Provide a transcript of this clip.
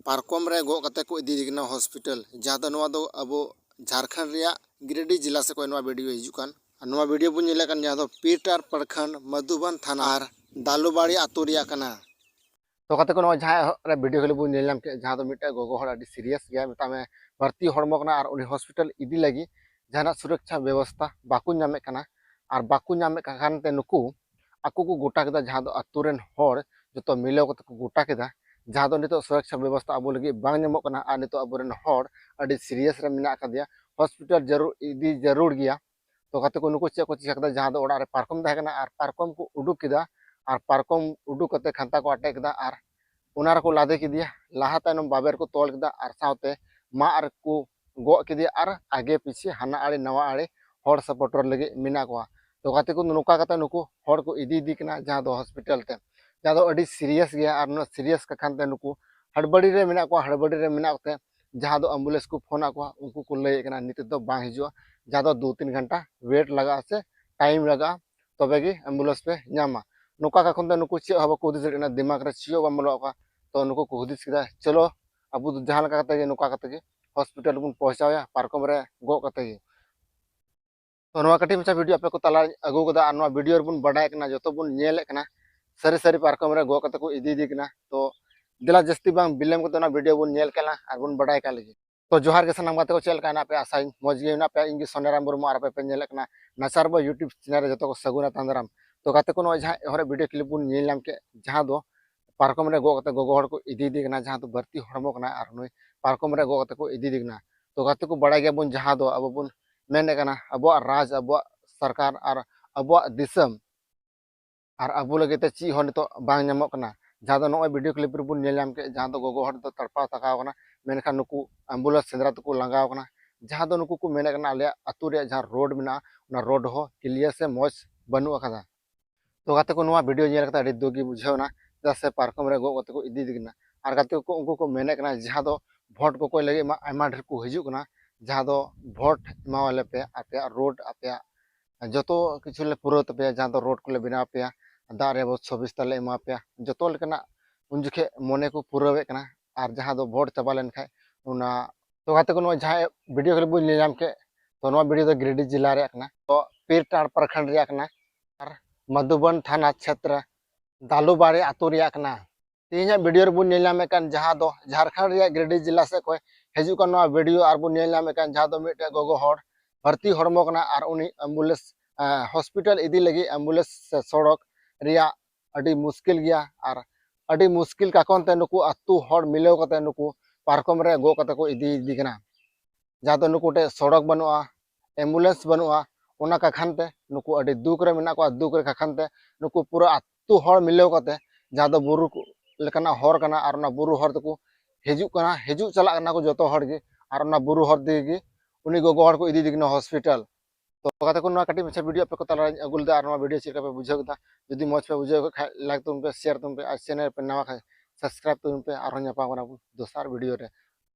पारकम रे गो कते को इदी दिगना हॉस्पिटल जहां दो नवा दो अबो झारखंड रिया गिरिडीह जिला से को नवा वीडियो हिजुकान नवा वीडियो बुन नेले कान जहां दो पीरटार प्रखंड मधुबन थाना और दालुबाड़ी आतु रिया कना तो कते को नवा जहां रे वीडियो खले बुन नेलम के जहां दो मिटे गोगो हड़ अडी सीरियस गया मिता में भर्ती हड़मो कना और उनी हॉस्पिटल इदी लगी जहां सुरक्षा व्यवस्था बाकु नामे कना और बाकु नामे कान ते नुकु आकु को गोटा केदा जहां दो अतुरेन हड़ जतो मिलो कते को गोटा केदा जहां दो नितो सुरक्षा व्यवस्था अब लगी बांग ᱧᱟᱢᱚᱜ ᱠᱟᱱᱟ ᱟᱨ ᱱᱤᱛᱚᱜ ᱟᱵᱚᱨᱮᱱ ᱦᱚᱲ ᱟᱹᱰᱤ ᱥᱤᱨᱤᱭᱟᱥ ᱨᱮ ᱢᱮᱱᱟᱜ ᱟᱠᱟᱫᱮᱭᱟ ᱦᱚᱥᱯᱤᱴᱟᱞ ᱡᱟᱨᱩᱲ ᱤᱫᱤ ᱡᱟᱨᱩᱲ ᱜᱮᱭᱟ तो कते को नुको चेक को चिका कदा जहां दो ओड़ा रे पारकम तहे कना और पारकम को उडुक किदा और पारकम उडुक कते खंता को अटैक किदा और उनार को लादे किदिया लाहा तायनम बाबेर को तोल किदा और सावते मा और को गो किदिया और आगे पीछे हाना आड़े नवा आड़े हॉर सपोर्टर लगे मिना को तो कते को नुका कते नुको हॉर को इदी कना जहां दो हॉस्पिटल ते जहां दो अडी सीरियस गया और न सीरियस का खानते नुको हड़बड़ी रे मिना को हड़बड़ी रे मिना को जहां दो एम्बुलेंस को फोन को उनको को लय कना नित दो बांग हिजुआ जहां दो 2-3 घंटा वेट लगा से टाइम लगा तबे गी एम्बुलेंस पे नामा नुका का खनते नुको चे हबो को दिस ना दिमाग रे चियो बमलो का तो नुको को हुदिस किदा चलो अब जहां लगा कते नुका कते गे हॉस्पिटल बुन पहुंचाया पारकम रे गो कते गे तो नवा कटी मचा वीडियो आपे को तला अगु कदा नवा वीडियो बुन बडाय कना जतो बुन नेले कना सरी सरी पारकम रे गो कते को इदी कना तो दिला जस्ती बांग बिलेम को ना वीडियो बुन नेल कला और बुन बडाय का लगी तो जोहार के सनाम गाते को चल का ना पे आसाई मौज गे ना पे इंगी सोनेराम बुरमु और पे नेल कना नचार बो यूट्यूब चैनल जतो को सगुना तांदराम तो गाते को नो जहां हरे वीडियो क्लिप बुन नेल नाम के जहां दो पारकम रे गो कते गोगो हड़ को इदी कना जहां तो भर्ती हड़मो कना और नय पारकम रे गो कते को इदी कना तो गाते को बडाय गे बुन जहां दो अब बुन मेने कना अब राज अब सरकार और अब दिसम और अब लगे ते ची हो नितो बांग ᱧᱟᱢᱚᱜ कना जहां दो नय वीडियो क्लिप बुन नेल नाम के जहां दो गोगो हड़ दो तड़पा तकाव कना मेनखान नुकु एम्बुलेंस सेंद्रा तो को लगाव कना जहां दो नुकु को मेने कना आले अतु रे जहां रोड मिना ना रोड हो क्लियर से मौज बनु अकदा तो गाते को नवा वीडियो नेल कता अडी दोगी बुझावना जैसे पारकम रे गो कते को इदी दिगना और गाते को उनको को मेने कना जहां दो वोट को कोई लगे आमा ढेर को हिजु कना जहां दो वोट मावाले पे आपे रोड आपे जतो किछु ले पूरा तपे जहां दो रोड को ले बिना पे दारे बो 26 तले एमा पे जतो लेकना उन जखे मने को पूरावे कना और जहां दो वोट चबा लेन खाय उना तो गाते को नो जहां वीडियो के बुन लेनाम के तो नो वीडियो दो गिरिडीह जिला रे कना तो पीरटार प्रखंड रे कना और मधुबन थाना क्षेत्र दालुबाड़ी आतु रे कना तीन वीडियो बुन नेलामे कान जहां दो झारखंड रे गिरिडीह जिला से को हेजु का नो वीडियो और बुन नेलामे कान जहां दो मिटे गोगो हड़ भर्ती हड़मो कना और उनी एम्बुलेंस हॉस्पिटल इदी लगी एम्बुलेंस से सड़क रिया अडी मुश्किल गया और अडी मुश्किल का कोनते नुकु अतु हड़ मिलेव कते नुकु पारकम रे गो कते को इदी कना जहां दो नुकु टे सड़क बनुआ एम्बुलेंस बनुआ ओना का खानते नुकु अडी दुख रे मिना को दुख रे का खानते नुकु पूरा अतु हड़ मिलेव कते जहां दो बुरु लेकना हर कना और ना बुरु हर तको हेजु चला कना को जतो हड़ गे और ना बुरु हर दिगी उनी गोगो हड़ को इदी दिगना हॉस्पिटल तो गाते को ना कटी मछा वीडियो पे को तला अगुल दा और वीडियो चिका पे बुझाव दा यदि मौज पे बुझाव खाय लाइक तुम पे शेयर तुम पे चैनल पे नवा खाय सब्सक्राइब तुम पे और न्यापा दोसार वीडियो रे